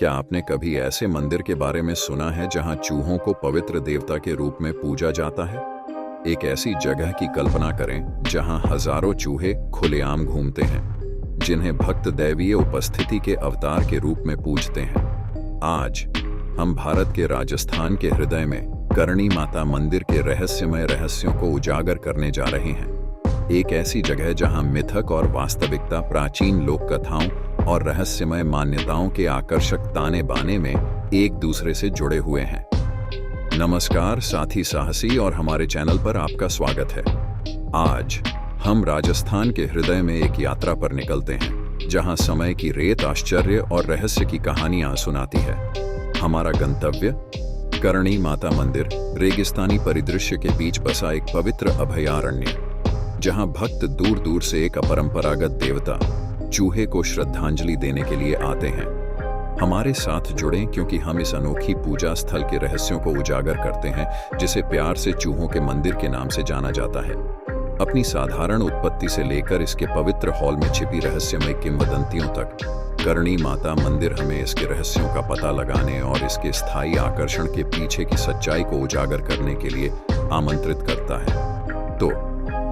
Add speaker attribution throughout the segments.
Speaker 1: क्या आपने कभी ऐसे मंदिर के बारे में सुना है जहां चूहों को पवित्र देवता के रूप में पूजा जाता है? एक ऐसी जगह की कल्पना करें जहां हजारों चूहे खुलेआम घूमते हैं, जिन्हें भक्त दैवीय उपस्थिति के अवतार के रूप में पूजते हैं। आज हम भारत के राजस्थान के हृदय में करणी माता मंदिर के रहस्यमय रहस्यों को उजागर करने जा रहे हैं। एक ऐसी जगह जहां मिथक और वास्तविकता, प्राचीन लोक कथाओं और रहस्यमय मान्यताओं के आकर्षक ताने बाने में एक दूसरे से जुड़े हुए हैं। नमस्कार साथी साहसी, और हमारे चैनल पर आपका स्वागत है। आज हम राजस्थान के हृदय में एक यात्रा पर निकलते हैं, जहां समय की रेत आश्चर्य और रहस्य की कहानियां सुनाती है। हमारा गंतव्य करणी माता मंदिर, रेगिस्तानी परिदृश्य के बीच बसा एक पवित्र अभयारण्य, जहां भक्त दूर दूर से एक अपरंपरागत देवता चूहे को श्रद्धांजलि देने के लिए आते हैं। हमारे साथ जुड़ें, क्योंकि हम इस अनोखी पूजा स्थल के रहस्यों को उजागर करते हैं, जिसे प्यार से चूहों के मंदिर के नाम से जाना जाता है। अपनी साधारण उत्पत्ति से लेकर इसके पवित्र हॉल में छिपी रहस्यमय किंवदंतियों तक, करणी माता मंदिर हमें इसके रहस्यों का पता लगाने और इसके स्थायी आकर्षण के पीछे की सच्चाई को उजागर करने के लिए आमंत्रित करता है। तो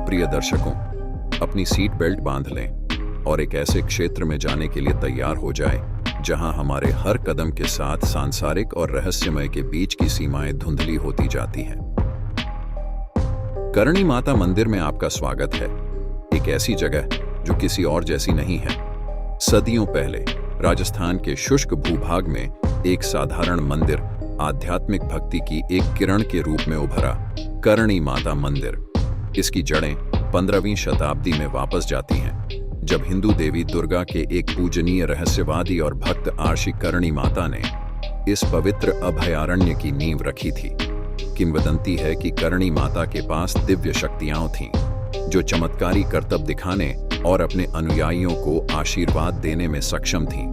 Speaker 1: प्रिय दर्शकों, अपनी सीट बेल्ट बांध लें और एक ऐसे क्षेत्र में जाने के लिए तैयार हो जाएं, जहां हमारे हर कदम के साथ सांसारिक और रहस्यमय के बीच की सीमाएं धुंधली होती जाती हैं। करणी माता मंदिर में आपका स्वागत है। एक ऐसी जगह जो किसी और जैसी नहीं है। सदियों पहले राजस्थान के शुष्क भूभाग में एक साधारण मंदिर आध्यात्मिक भक्ति की एक किरण के रूप में उभरा। करणी माता मंदिर, इसकी जड़ें 15वीं शताब्दी में वापस जाती हैं, जब हिंदू देवी दुर्गा के एक पूजनीय रहस्यवादी और भक्त आर्षी करणी माता ने इस पवित्र अभयारण्य की नींव रखी थी। किंवदंती है कि करणी माता के पास दिव्य शक्तियां थीं, जो चमत्कारी करतब दिखाने और अपने अनुयायियों को आशीर्वाद देने में सक्षम थीं।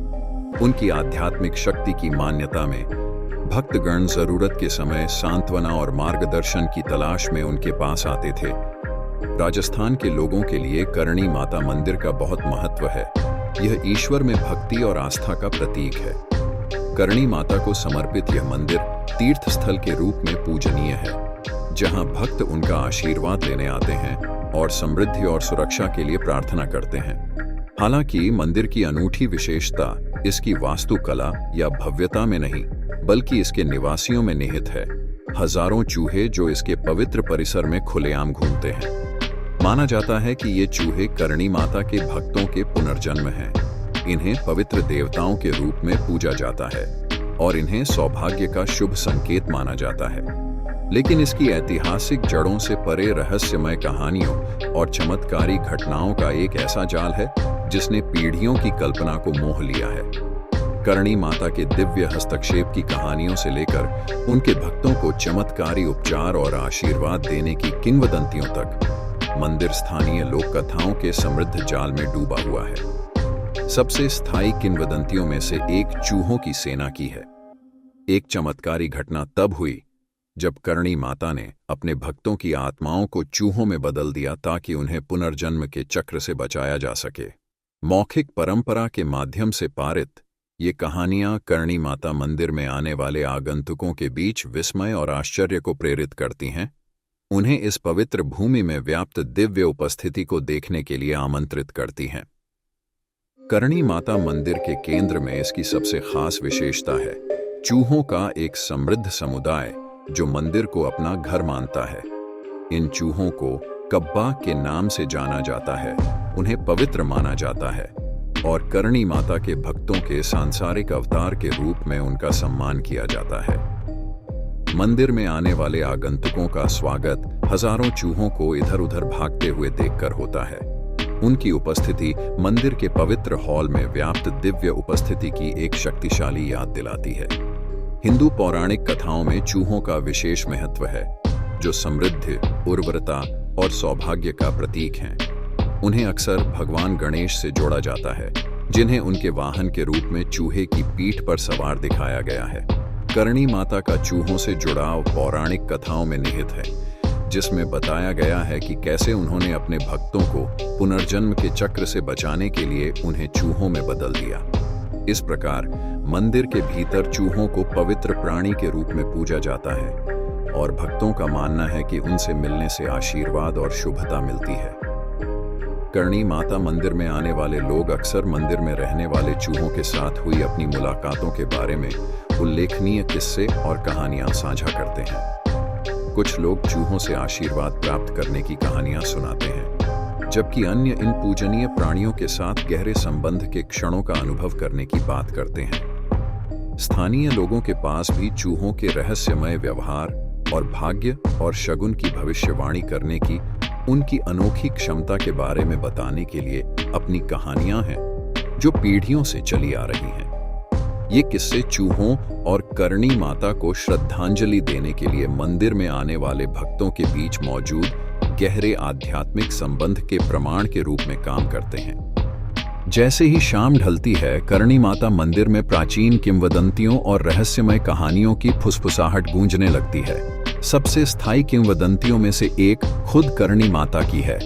Speaker 1: उनकी आध्यात्मिक शक्ति की मान्यता में भक्तगण जरूरत के समय सांत्वना और मार्गदर्शन की तलाश में उनके पास आते थे। राजस्थान के लोगों के लिए करणी माता मंदिर का बहुत महत्व है। यह ईश्वर में भक्ति और आस्था का प्रतीक है। करणी माता को समर्पित यह मंदिर तीर्थ स्थल के रूप में पूजनीय है, जहां भक्त उनका आशीर्वाद लेने आते हैं और समृद्धि और सुरक्षा के लिए प्रार्थना करते हैं। हालांकि मंदिर की अनूठी विशेषता इसकी वास्तुकला या भव्यता में नहीं, बल्कि इसके निवासियों में निहित है। हजारों चूहे जो इसके पवित्र परिसर में खुलेआम घूमते हैं। माना जाता है कि ये चूहे करणी माता के भक्तों के पुनर्जन्म हैं। इन्हें पवित्र देवताओं के रूप में पूजा जाता है और इन्हें सौभाग्य का शुभ संकेत माना जाता है। लेकिन इसकी ऐतिहासिक जड़ों से परे रहस्यमय कहानियों और चमत्कारी घटनाओं का एक ऐसा जाल है, जिसने पीढ़ियों की कल्पना को मोह लिया है। करणी माता के दिव्य हस्तक्षेप की कहानियों से लेकर उनके भक्तों को चमत्कारी उपचार और आशीर्वाद देने की किंवदंतियों तक, मंदिर स्थानीय लोक कथाओं के समृद्ध जाल में डूबा हुआ है। सबसे स्थायी किंवदंतियों में से एक चूहों की सेना की है। एक चमत्कारी घटना तब हुई जब करणी माता ने अपने भक्तों की आत्माओं को चूहों में बदल दिया, ताकि उन्हें पुनर्जन्म के चक्र से बचाया जा सके। मौखिक परंपरा के माध्यम से पारित ये कहानियां करणी माता मंदिर में आने वाले आगंतुकों के बीच विस्मय और आश्चर्य को प्रेरित करती हैं। उन्हें इस पवित्र भूमि में व्याप्त दिव्य उपस्थिति को देखने के लिए आमंत्रित करती हैं। करणी माता मंदिर के केंद्र में इसकी सबसे खास विशेषता है चूहों का एक समृद्ध समुदाय, जो मंदिर को अपना घर मानता है। इन चूहों को कब्बा के नाम से जाना जाता है। उन्हें पवित्र माना जाता है और करणी माता के भक्तों के सांसारिक अवतार के रूप में उनका सम्मान किया जाता है। मंदिर में आने वाले आगंतुकों का स्वागत हजारों चूहों को इधर उधर भागते हुए देखकर होता है। उनकी उपस्थिति मंदिर के पवित्र हॉल में व्याप्त दिव्य उपस्थिति की एक शक्तिशाली याद दिलाती है। हिंदू पौराणिक कथाओं में चूहों का विशेष महत्व है, जो समृद्धि, उर्वरता और सौभाग्य का प्रतीक हैं। उन्हें अक्सर भगवान गणेश से जोड़ा जाता है, जिन्हें उनके वाहन के रूप में चूहे की पीठ पर सवार दिखाया गया है। करणी माता का चूहों से जुड़ाव पौराणिक कथाओं में निहित है, जिसमें बताया गया है कि कैसे उन्होंने अपने भक्तों को पुनर्जन्म के चक्र से बचाने के लिए उन्हें चूहों में बदल दिया। इस प्रकार मंदिर के भीतर चूहों को पवित्र प्राणी के रूप में पूजा जाता है और भक्तों का मानना है कि उनसे मिलने से आशीर्वाद और शुभता मिलती है। करणी माता मंदिर में आने वाले लोग अक्सर मंदिर में रहने वाले चूहों के साथ हुई अपनी मुलाकातों के बारे में उल्लेखनीय किस्से और कहानियां साझा करते हैं। कुछ लोग चूहों से आशीर्वाद प्राप्त करने की कहानियां सुनाते हैं, जबकि अन्य इन पूजनीय प्राणियों के साथ गहरे संबंध के क्षणों का अनुभव करने की बात करते हैं। स्थानीय लोगों के पास भी चूहों के रहस्यमय व्यवहार और भाग्य और शगुन की भविष्यवाणी करने की उनकी अनोखी क्षमता के बारे में बताने के लिए अपनी कहानियां हैं, जो पीढ़ियों से चली आ रही हैं। ये किस्से चूहों और करणी माता को श्रद्धांजलि देने के लिए मंदिर में आने वाले भक्तों के बीच मौजूद गहरे आध्यात्मिक संबंध के प्रमाण के रूप में काम करते हैं। जैसे ही शाम ढलती है, करणी माता मंदिर में प्राचीन किंवदंतियों और रहस्यमय कहानियों की फुसफुसाहट गूंजने लगती है। सबसे स्थायी किंवदंतियों में से एक खुद करणी माता की है,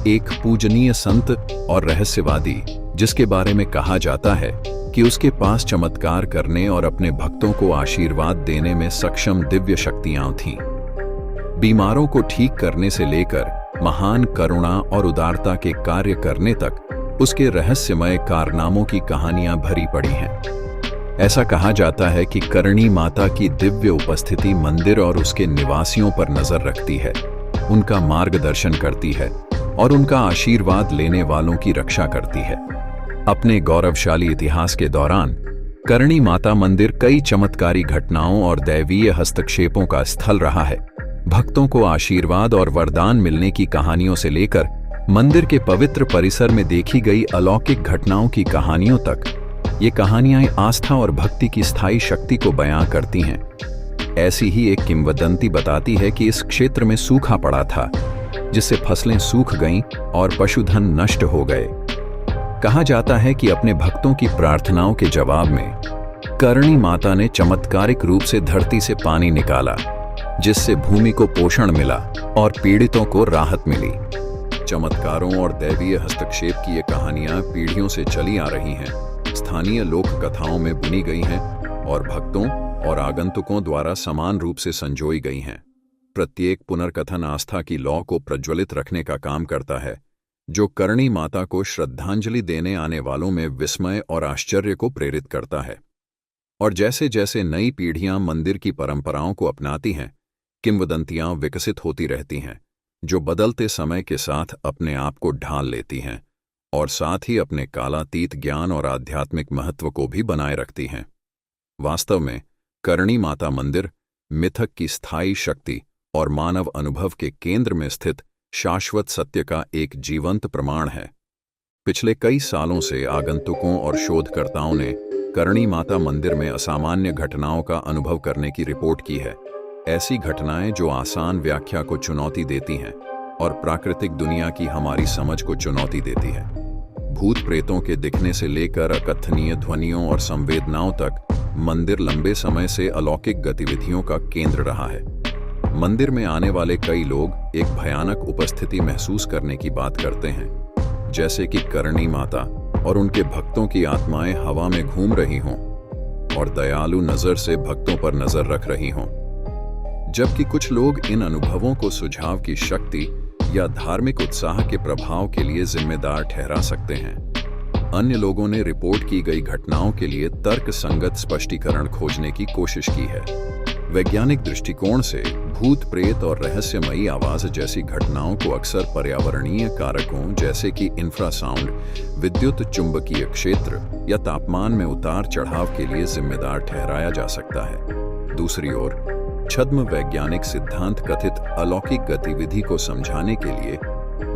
Speaker 1: एक पूजनीय संत और रहस्यवादी जिसके बारे में कहा जाता है कि उसके पास चमत्कार करने और अपने भक्तों को आशीर्वाद देने में सक्षम दिव्य शक्तियां थीं। बीमारों को ठीक करने से लेकर महान करुणा और उदारता के कार्य करने तक उसके रहस्यमय कारनामों की कहानियां भरी पड़ी हैं। ऐसा कहा जाता है कि करणी माता की दिव्य उपस्थिति मंदिर और उसके निवासियों पर नजर रखती है, उनका मार्गदर्शन करती है और उनका आशीर्वाद लेने वालों की रक्षा करती है। अपने गौरवशाली इतिहास के दौरान करणी माता मंदिर कई चमत्कारी घटनाओं और दैवीय हस्तक्षेपों का स्थल रहा है। भक्तों को आशीर्वाद और वरदान मिलने की कहानियों से लेकर मंदिर के पवित्र परिसर में देखी गई अलौकिक घटनाओं की कहानियों तक, ये कहानियां आस्था और भक्ति की स्थायी शक्ति को बयां करती हैं। ऐसी ही एक किंवदंती बताती है कि इस क्षेत्र में सूखा पड़ा था, जिससे फसलें सूख गईं और पशुधन नष्ट हो गए। कहा जाता है कि अपने भक्तों की प्रार्थनाओं के जवाब में करणी माता ने चमत्कारिक रूप से धरती से पानी निकाला, जिससे भूमि को पोषण मिला और पीड़ितों को राहत मिली। चमत्कारों और दैवीय हस्तक्षेप की ये कहानियां पीढ़ियों से चली आ रही हैं, स्थानीय लोक कथाओं में बुनी गई हैं और भक्तों और आगंतुकों द्वारा समान रूप से संजोई गई हैं। प्रत्येक पुनर्कथन आस्था की लौ को प्रज्वलित रखने का काम करता है, जो करणी माता को श्रद्धांजलि देने आने वालों में विस्मय और आश्चर्य को प्रेरित करता है। और जैसे जैसे नई पीढ़ियां मंदिर की परंपराओं को अपनाती हैं, किंवदंतियां विकसित होती रहती हैं, जो बदलते समय के साथ अपने आप को ढाल लेती हैं और साथ ही अपने कालातीत ज्ञान और आध्यात्मिक महत्व को भी बनाए रखती हैं। वास्तव में करणी माता मंदिर मिथक की स्थायी शक्ति और मानव अनुभव के केंद्र में स्थित शाश्वत सत्य का एक जीवंत प्रमाण है। पिछले कई सालों से आगंतुकों और शोधकर्ताओं ने करणी माता मंदिर में असामान्य घटनाओं का अनुभव करने की रिपोर्ट की है। ऐसी घटनाएं जो आसान व्याख्या को चुनौती देती हैं और प्राकृतिक दुनिया की हमारी समझ को चुनौती देती है। भूत प्रेतों के दिखने से लेकर अकथनीय ध्वनियों और संवेदनाओं तक मंदिर लंबे समय से अलौकिक गतिविधियों का केंद्र रहा है। मंदिर में आने वाले कई लोग एक भयानक उपस्थिति महसूस करने की बात करते हैं, जैसे कि करणी माता और उनके भक्तों की आत्माएं हवा में घूम रही हों और दयालु नजर से भक्तों पर नजर रख रही हों। जबकि कुछ लोग इन अनुभवों को सुझाव की शक्ति या धार्मिक उत्साह के प्रभाव के लिए जिम्मेदार ठहरा सकते हैं। अन्य लोगों ने रिपोर्ट की गई घटनाओं के लिए तर्कसंगत स्पष्टीकरण खोजने की कोशिश की है। वैज्ञानिक दृष्टिकोण से भूत प्रेत और रहस्यमयी आवाज जैसी घटनाओं को अक्सर पर्यावरणीय कारकों जैसे कि इंफ्रासाउंड, विद्युत चुंबकीय क्षेत्र या तापमान में उतार चढ़ाव के लिए जिम्मेदार ठहराया जा सकता है। दूसरी ओर छद्म वैज्ञानिक सिद्धांत कथित अलौकिक गतिविधि को समझाने के लिए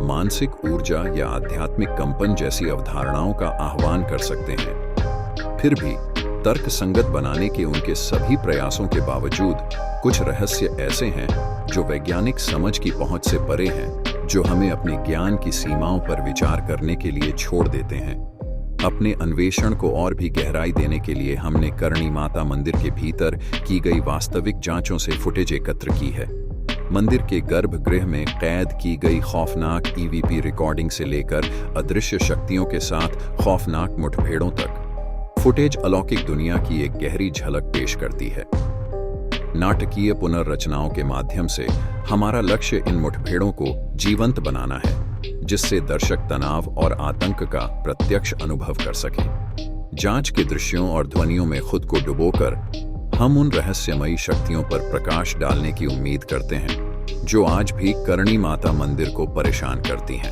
Speaker 1: मानसिक ऊर्जा या आध्यात्मिक कंपन जैसी अवधारणाओं का आह्वान कर सकते हैं। फिर भी तर्क संगत बनाने के उनके सभी प्रयासों के बावजूद कुछ रहस्य ऐसे हैं जो वैज्ञानिक समझ की पहुंच से परे हैं, जो हमें अपने ज्ञान की सीमाओं पर विचार करने के लिए छोड़ देते हैं। अपने अन्वेषण को और भी गहराई देने के लिए हमने करणी माता मंदिर के भीतर की गई वास्तविक जांचों से फुटेज एकत्र की है। मंदिर के गर्भगृह में कैद की गई खौफनाक ईवीपी रिकॉर्डिंग से लेकर अदृश्य शक्तियों के साथ खौफनाक मुठभेड़ों तक, फुटेज अलौकिक दुनिया की एक गहरी झलक पेश करती है। नाटकीय पुनर्रचनाओं के माध्यम से हमारा लक्ष्य इन मुठभेड़ों को जीवंत बनाना है, जिससे दर्शक तनाव और आतंक का प्रत्यक्ष अनुभव कर सकें। जांच के दृश्यों और ध्वनियों में खुद को डुबोकर हम उन रहस्यमयी शक्तियों पर प्रकाश डालने की उम्मीद करते हैं जो आज भी करणी माता मंदिर को परेशान करती हैं।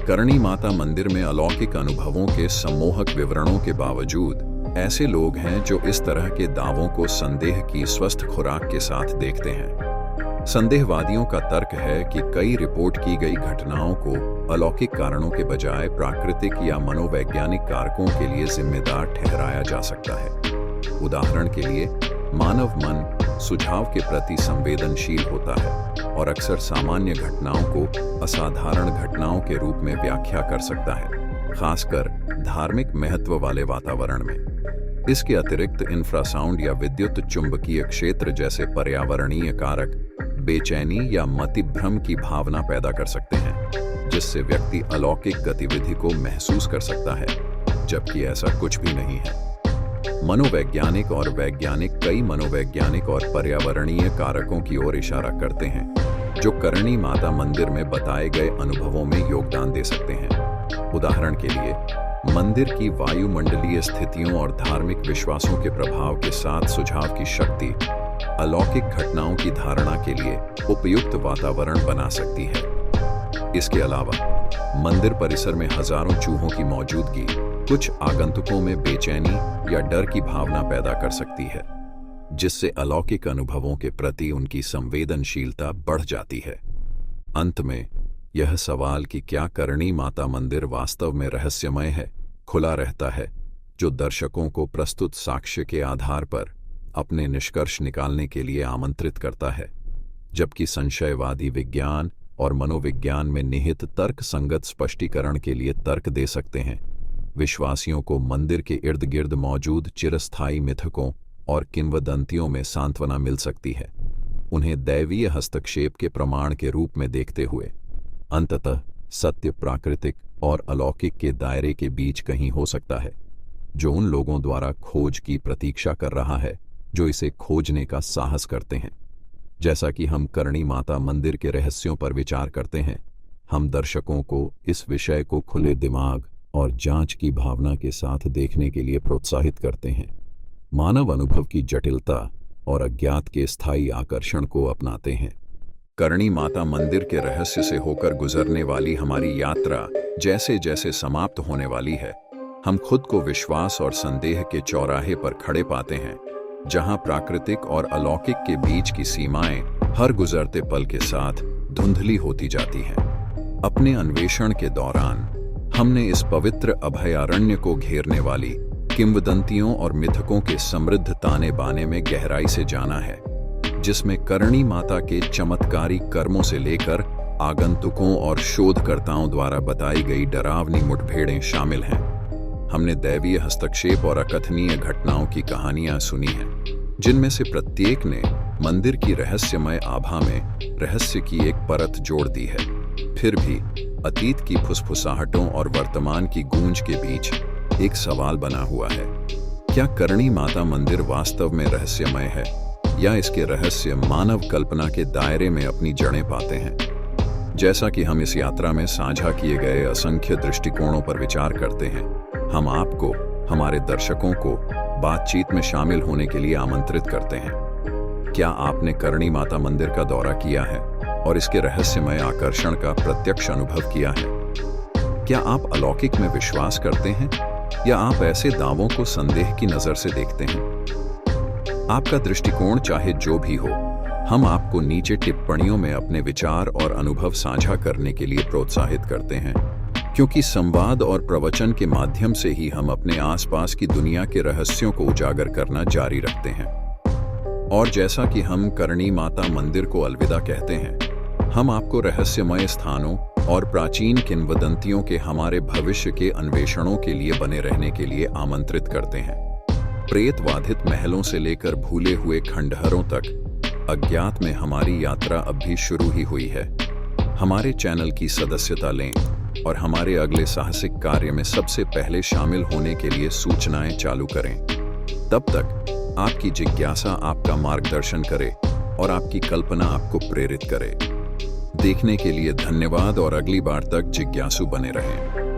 Speaker 1: करणी माता मंदिर में अलौकिक अनुभवों के सम्मोहक विवरणों के बावजूद ऐसे लोग हैं जो इस तरह के दावों को संदेह की स्वस्थ खुराक के साथ देखते हैं। संदेहवादियों का तर्क है कि कई रिपोर्ट की गई घटनाओं को अलौकिक कारणों के बजाय प्राकृतिक या मनोवैज्ञानिक कारकों के लिए जिम्मेदार ठहराया जा सकता है। उदाहरण के लिए, मानव मन सुझाव के प्रति संवेदनशील होता है और अक्सर सामान्य घटनाओं को असाधारण घटनाओं के रूप में व्याख्या कर सकता है, खासकर धार्मिक महत्व वाले वातावरण में। इसके अतिरिक्त इंफ्रासाउंड या विद्युत चुंबकीय क्षेत्र जैसे पर्यावरणीय कारक बेचैनी या मतिभ्रम की भावना पैदा कर सकते हैं, जिससे व्यक्ति अलौकिक गतिविधि को महसूस कर सकता है, जबकि ऐसा कुछ भी नहीं है। मनोवैज्ञानिक और वैज्ञानिक कई मनोवैज्ञानिक और पर्यावरणीय कारकों की ओर इशारा करते हैं, जो करणी माता मंदिर में बताए गए अनुभवों में योगदान दे सकते हैं। उदाहरण के लिए, मंदिर की वायुमंडलीय स्थितियों और धार्मिक विश्वासों के प्रभाव के साथ सुझाव की शक्ति अलौकिक घटनाओं की धारणा के लिए उपयुक्त वातावरण बना सकती है। इसके अलावा मंदिर परिसर में हजारों चूहों की मौजूदगी कुछ आगंतुकों में बेचैनी या डर की भावना पैदा कर सकती है, जिससे अलौकिक अनुभवों के प्रति उनकी संवेदनशीलता बढ़ जाती है। अंत में यह सवाल कि क्या करणी माता मंदिर वास्तव में रहस्यमय है, खुला रहता है, जो दर्शकों को प्रस्तुत साक्ष्य के आधार पर अपने निष्कर्ष निकालने के लिए आमंत्रित करता है, जबकि संशयवादी विज्ञान और मनोविज्ञान में निहित तर्क संगत स्पष्टीकरण के लिए तर्क दे सकते हैं। विश्वासियों को मंदिर के इर्द गिर्द मौजूद चिरस्थायी मिथकों और किंवदंतियों में सांत्वना मिल सकती है, उन्हें दैवीय हस्तक्षेप के प्रमाण के रूप में देखते हुए। अंततः सत्य प्राकृतिक और अलौकिक के दायरे के बीच कहीं हो सकता है, जो उन लोगों द्वारा खोज की प्रतीक्षा कर रहा है जो इसे खोजने का साहस करते हैं। जैसा कि हम करणी माता मंदिर के रहस्यों पर विचार करते हैं, हम दर्शकों को इस विषय को खुले दिमाग और जांच की भावना के साथ देखने के लिए प्रोत्साहित करते हैं। मानव अनुभव की जटिलता और अज्ञात के स्थायी आकर्षण को अपनाते हैं। करणी माता मंदिर के रहस्य से होकर गुजरने वाली हमारी यात्रा जैसे जैसे समाप्त होने वाली है, हम खुद को विश्वास और संदेह के चौराहे पर खड़े पाते हैं, जहां प्राकृतिक और अलौकिक के बीच की सीमाएं हर गुजरते पल के साथ धुंधली होती जाती हैं। अपने अन्वेषण के दौरान हमने इस पवित्र अभयारण्य को घेरने वाली किंवदंतियों और मिथकों के समृद्ध ताने बाने में गहराई से जाना है, जिसमें करणी माता के चमत्कारी कर्मों से लेकर आगंतुकों और शोधकर्ताओं द्वारा बताई गई डरावनी मुठभेड़ें शामिल हैं। हमने दैवीय हस्तक्षेप और अकथनीय घटनाओं की कहानियां सुनी हैं, जिनमें से प्रत्येक ने मंदिर की रहस्यमय आभा में रहस्य की एक परत जोड़ दी है। फिर भी अतीत की फुसफुसाहटों और वर्तमान की गूंज के बीच एक सवाल बना हुआ है, क्या करणी माता मंदिर वास्तव में रहस्यमय है, या इसके रहस्य मानव कल्पना के दायरे में अपनी जड़ें पाते हैं? जैसा कि हम इस यात्रा में साझा किए गए असंख्य दृष्टिकोणों पर विचार करते हैं, हम आपको, हमारे दर्शकों को बातचीत में शामिल होने के लिए आमंत्रित करते हैं। क्या आपने करणी माता मंदिर का दौरा किया है और इसके रहस्यमय आकर्षण का प्रत्यक्ष अनुभव किया है? क्या आप अलौकिक में विश्वास करते हैं, या आप ऐसे दावों को संदेह की नजर से देखते हैं? आपका दृष्टिकोण चाहे जो भी हो, हम आपको नीचे टिप्पणियों में अपने विचार और अनुभव साझा करने के लिए प्रोत्साहित करते हैं, क्योंकि संवाद और प्रवचन के माध्यम से ही हम अपने आसपास की दुनिया के रहस्यों को उजागर करना जारी रखते हैं। और जैसा कि हम करणी माता मंदिर को अलविदा कहते हैं, हम आपको रहस्यमय स्थानों और प्राचीन किंवदंतियों के हमारे भविष्य के अन्वेषणों के लिए बने रहने के लिए आमंत्रित करते हैं। प्रेतवाधित महलों से लेकर भूले हुए खंडहरों तक अज्ञात में हमारी यात्रा अब भी शुरू ही हुई है। हमारे चैनल की सदस्यता लें और हमारे अगले साहसिक कार्य में सबसे पहले शामिल होने के लिए सूचनाएं चालू करें। तब तक आपकी जिज्ञासा आपका मार्गदर्शन करे और आपकी कल्पना आपको प्रेरित करे। देखने के लिए धन्यवाद और अगली बार तक जिज्ञासु बने रहें।